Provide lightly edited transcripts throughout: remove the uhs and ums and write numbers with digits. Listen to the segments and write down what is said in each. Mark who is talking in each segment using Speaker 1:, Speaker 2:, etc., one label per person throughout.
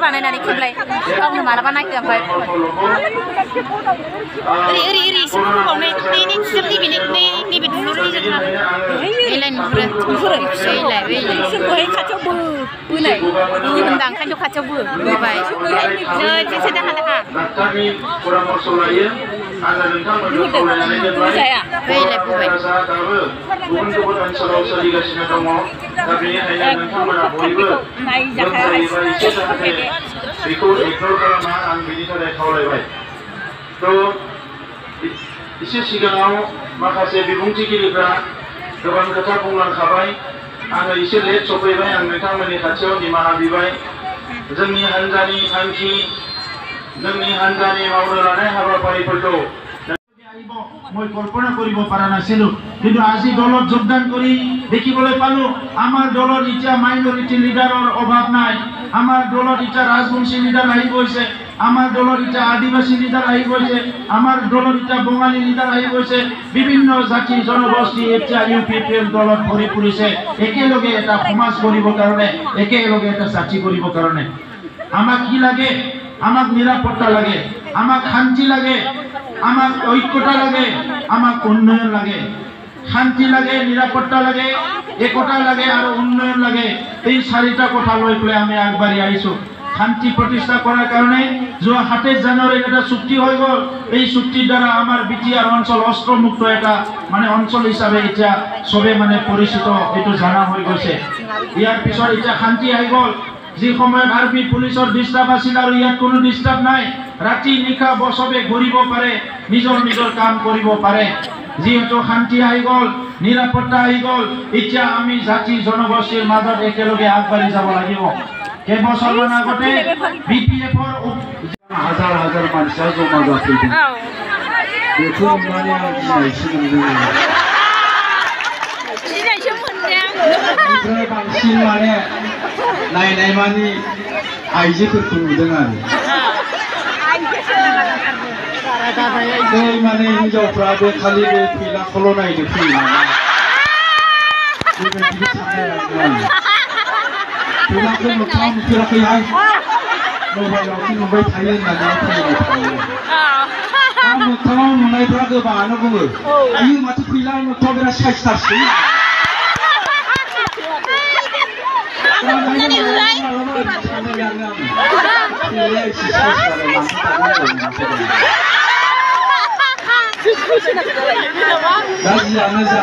Speaker 1: बानायनानै खेबलाय गावनो मालाबा नायदो ओमफ्राय ओरै ओरै ओरै एसे फुबावनाय नै खुसुर नैबे दुलुर एलाय नुहुरो फिसायलाय सोरखौहाय खाथियाव बोनाय होनदां ओंखायनोथ' खाथियाव बोबाय नै खेबसे दाहा दाहा जाया बैलाय बोबाय गुबुन गुबुन ओनसोलाव सोलिगासिनो दङ दा बेनिखायनो नोंथांमोना बयबो बेखौ इगनर खालामा आं बेनि थाखाय खावलायबाय थ' एसे सिगाङाव माखासे बिबुंथिगिरिफ्रा गोबां खोथा बुंलांखाबाय आङो एसे लेट सफैबाय आं नोंथांमोननि खाथियाव निमाहा बिबाय जोंनि हान्जानि थांखि जोंनि हान्जानि मावनो लानाय हाबाफारिफोरखौ মই কল্পনা কৰিব পৰা নাছিলো কিন্তু আজি দলত যোগদান কৰি দেখিবলৈ পালো আমাৰ দলত এতিয়া মাইনৰিটি লিডাৰৰ অভাৱ নাই আমাৰ দলত এতিয়া ৰাজবংশী লিডাৰ আহি গৈছে আমাৰ দলত এতিয়া আদিবাসী লিডাৰ আহি গৈছে আমাৰ দলত এতিয়া বঙালী লিডাৰ আহি গৈছে বিভিন্ন জাতি জনগোষ্ঠী এতিয়া ইউপিপিএল দলত ভৰি পৰিছে একেলগে এটা সমাজ কৰিবৰ কাৰণে একেলগে এটা জাতি কৰিবৰ কাৰণে আমাক কি লাগে আমাক নিৰাপত্তা লাগে আমাক শান্তি লাগে আমাক ঐক্যতা লাগে আমাক উন্নয়ন লাগে শান্তি লাগে নিরাপত্তা লাগে একতা লাগে আর উন্নয়ন লাগে এই চারিটা কথা লৈ পেলাই আমি আগবাঢ়ি আহিছো শান্তি প্ৰতিষ্ঠা কৰাৰ কাৰণে যোৱা 27 জানুৱাৰীত এটা চুক্তি হৈ গ'ল এই চুক্তিৰ দ্বাৰা আমাৰ বিটিআৰ অঞ্চল অস্ত্ৰমুক্ত এটা মানে অঞ্চল হিচাপে এতিয়া সবে মানে পৰিচিত এইটো জানা হৈ গৈছে ইয়াৰ পিছত এতিয়া শান্তি আহি গ'ল যি সময়ত আৰপি পুলিচৰ ডিস্টাৰ্ব আছিল আৰু ইয়াত কোনো ডিস্টাৰ্ব নাই ৰাতি নিশা বসবে ঘূৰিব পাৰে নিজৰ নিজৰ কাম কৰিব পাৰে যেহেতু শান্তি আহি গ'ল নিৰাপত্তা আহি গ'ল এতিয়া আমি জাতি জনগোষ্ঠীৰ মাজত একেলগে আগবাঢ়ি যাব লাগিব কেইবছৰমান আগতে বিপিএফৰ হাজাৰ হাজাৰ মানুহ জমা যাইছিল বেखौ माने ओमफ्राय बांसिन माने नायनाय मानि आइजोफोरखौ नुदों आरो माने हिनजावफ्राबो खालि बे फैलाखौल' नायनो फैयो बेबायदिबो साननो फैलाखौ मोखां नुफेराखैहाय मबाइलावसो नुबाय थायो होननानै फैबाय थायो मोखाङाव नुनायफ्रा गोबाङानो बुङो आयु माथो फैला मोखाङाव बिराद साइसथारसै दा जियानो जा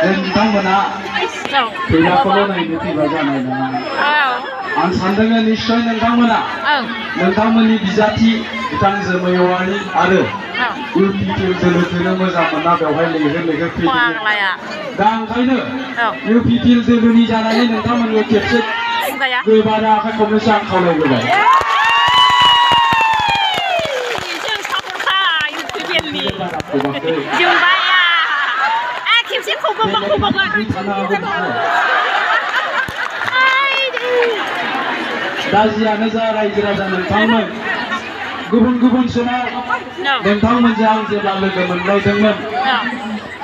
Speaker 1: नोंथांमोना फैलाखौल' नायनो फैबा जानाय नङा
Speaker 2: आं सानदों निश्चय नोंथांमोननि बिजाथि बिथां जोमै औवारि आरो UPPL दोलो मोजां मोनना बेवहाय लैहोर फैदों दा ओंखायनो UPPL दोलोनि जानानै नोंथांमोनखौ खेबसे गोबारा आखाइ खबनोसो आं खावलायबोबाय दा जियानो जा रायजो राजा नोंथांमोन गुबुन समाव नोंथांमोनजों आं जेब्ला लोगो मोनलायदोंमोन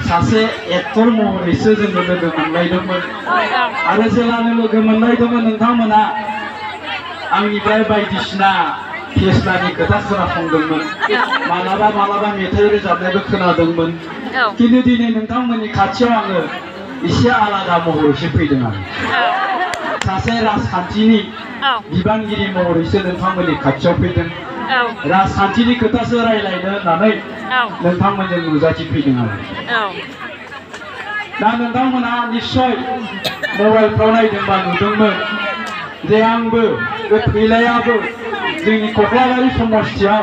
Speaker 2: सासे एक्टर महरैसो जोङो लोगो मोनलायदोंमोन आरो जेब्लानो लोगो मोनलायदोंमोन नोंथांमोना आंनिफ्राय बायदिसिना फेस्लानि खोथा खोनासंदोंमोन मालाबा मेथाइ रोजाबनायबो खोनादोंमोन खिन्थु दिनै नोंथांमोननि खाथियाव आङो एसे आलादा महरैसो फैदों आरो सासे राजखान्थिनि बिबानगिरि महरैसो नोंथांमोननि खाथियाव फैदों राजखान्थिनि खोथासो रायलायनो होननानै नोंथंमोनजों नुजाथि फैदों आरो दा नोंथांमोना निश्चय मबाइलफ्राव नायदोंबा नुदोंमोन जे आंबो बे फैलायाबो जोंनि कक्लाबारि समस्थियाव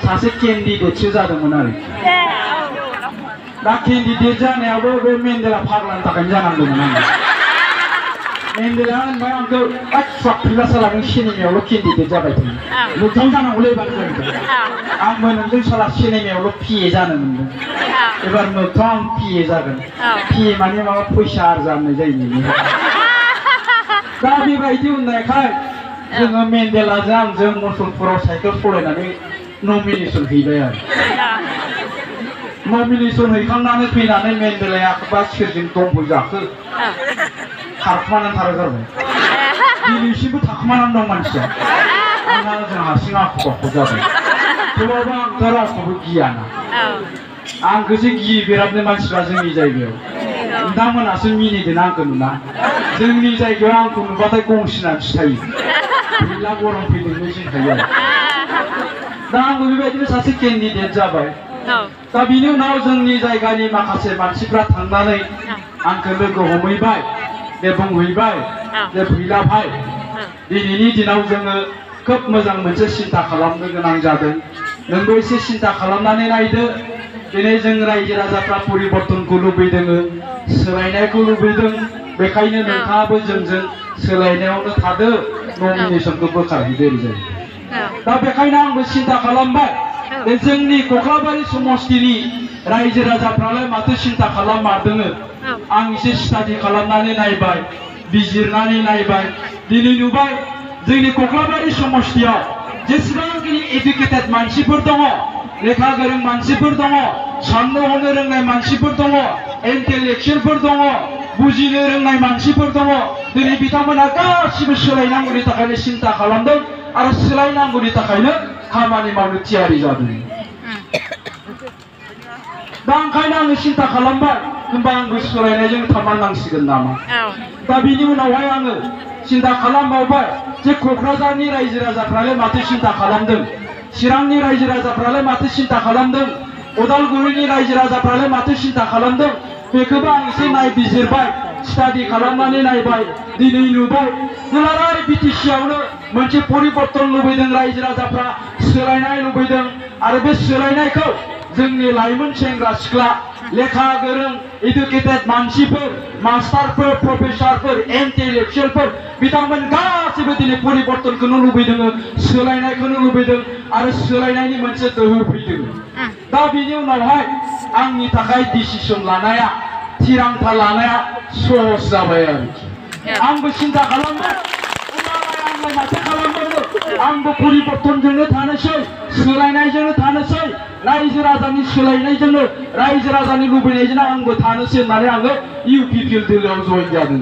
Speaker 2: सासे केन्डिडेटसो जादोंमोन आरो दा केन्डिडेट जानायाबो बे मेन्डेला फाग्लानि थाखायनो जानांदोंमोन आङो मेन्डेला होनबाय आंखौ फैला सालाजों सिनेमायावल' केन्डिडेट जाबाय थायो नोंथां जानांगौलै एबार आंबो नोंजों साला सिनेमायावल' पिए जानो मोनदों एबार नोंथां आं पिए जागोन पिए माने माबा फैसा आरजानाय जायो दा बेबायदि होननायखाय जोङो मेन्डेलाजों आंजों मुसलपुराव साइकेल सलायनानै नमिनेसन हैबाय आरो नमिनेसन हैखांनानै फैनानै मेन्डेलाया बा सोरजों दंबो जाखो खारखुमानानै थारगारबाय दिनैसिमबो थाखुमानानै दं मानसिया आंहा जों हारसिं आखु बाखु जाबाय थेवबाबो आंथ' रावखौबो गियाना आंखौसो गियो बिरादनो मानसिफ्रा जोंनि जायगायाव नोंथांमोनासो मिनिदों आंखौ नुना जोंनि जायगायाव आंखौ नुबाथाय गंसिनानैसो थायो गैला गरम फैदोंनो जिंखायो आरो दा आंबो बेबायदिनो सासे केन्डिडेट जाबाय दा बिनि उनाव जोंनि जायगानि माखासे मानसिफ्रा थांनानै आंखौ लोगो हमहैबाय दे बुंहैबाय जे फैला भाई दिनैनि दिनाव जोङो खोब मोजां मोनसे सिन्था खालामनो गोनां जादों नोंबो एसे सिन्था खालामनानै नायदो दिनै जों रायजो राजाफ्रा परिबर्तनखौ लुबैदों सोलायनायखौ लुबैदों बेखायनो नोंथाङाबो जोंजों सोलायनायावनो थादो नमिनेसनखौ बोखारहैदो जायो दा बेखायनो आंबो सिन्था खालामबाय बे जोंनि कक्लाबारि समस्थिनि रायजो राजाफ्रालाय माथो सिन्था खालाममारदों आं एसे स्टाडि खालामनानै नायबाय बिजिरनानै नायबाय दिनै नुबाय जोंनि कक्लाबारि समस्थियाव जेसेबांखिनि एडुकेटेड मानसिफोर दङ लेखा गोरों मानसिफोर दङ साननो हनो रोंनाय मानसिफोर दङ इन्टेलेक्चुयेलफोर दङ बुजिनो रोंनाय मानसिफोर दङ दिनै बिथांमोना गासिबो सोलायनांगौनि थाखायनो सिन्था खालामदों आरो सोलायनांगौनि थाखायनो खामानि मावनो थियारि जादों दा ओंखायनो आङो सिन्था खालामबाय होनबा आंबो सोलायनायजों थांनांसिगोन नामा दा बिनि उनावहाय आङो सिन्था खालामबावबाय जे क'क्राझारनि रायजो राजाफ्रालाय माथो सिन्था खालामदों चिरांनि रायजो राजाफ्रालाय माथो सिन्था खालामदों उदालगुरिनि रायजो राजाफ्रालाय माथो सिन्था खालामदों बेखौबो आं एसे नायबिजिरबाय स्टाडि खालामनानै नायबाय दिनै नुबाय दुलाराय बिटिसिआवनो मोनसे परिबर्तन लुबैदों रायजो राजाफ्रा सोलायनाय लुबैदों आरो बे सोलायनायखौ जोंनि लाइमोन सेंग्रा सिख्ला लेखा गोरों एडुकेटेड मानसिफोर मास्टारफोर प्रफेसरफोर इन्टेलेक्चुयेलफोर बिथांमोन गासैबो दिनै परिबर्तनखौनो लुबैदों सोलायनायखौनो लुबैदों आरो सोलायनायनि मोनसे दोहौ फैदों दा बिनि उनावहाय आंनि थाखाय डिसिसन लानाया थिरांथा लानाया सहज जाबाय आरोखि आंबो सिन्था खालामबाय आंलाय माथो खालामबावनो आंबो परिबर्तनजोंनो थानोसै सोलायनायजोंनो थानोसै रायजो राजानि सोलायनायजोंनो रायजो राजानि लुबैनायजोंनो आंबो थानोसै होननानै आङो UPPL दोलोआव जइन जादों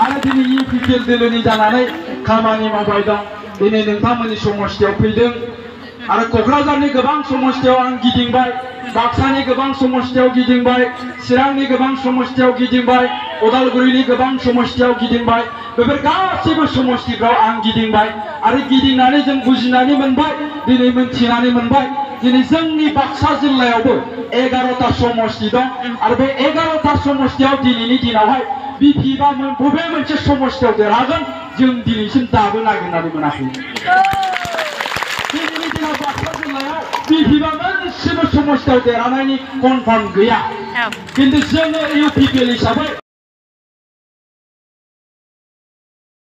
Speaker 2: आरो दिनै UPPL दोलोनि जानानै खामानि मावबाय दं दिनै नोंथांमोननि समस्थियाव फैदों आरो क'क्राझारनि गोबां समस्थियाव आं गिदिंबाय बाक्सानि गोबां समस्थियाव गिदिंबाय चिरांनि गोबां समस्थियाव गिदिंबाय उदालगुरिनि गोबां समस्थियाव गिदिंबाय बेफोर गासैबो समस्थिफ्राव आं गिदिंबाय आरो गिदिंनानै जों बुजिनानै मोनबाय दिनै मोनथिनानै मोनबाय दिनै जोंनि बाक्सा जिल्लायावबो 11टा समस्ति दं आरो बे 11टा समस्तियाव दिनैनि दिनावहाय बिपिबा बबे मोनसे समस्यायाव देरहागोन जों दिनैसिम दाबो नागिरनानै मोनाखै दिनैनि दिनाव बाक्सा जिल्लायाव बिपिबा मोनसेबो समस्यायाव देरहानायनि कनफार्म गैया खिन्थु जोङो इउपिपिएल हिसाबै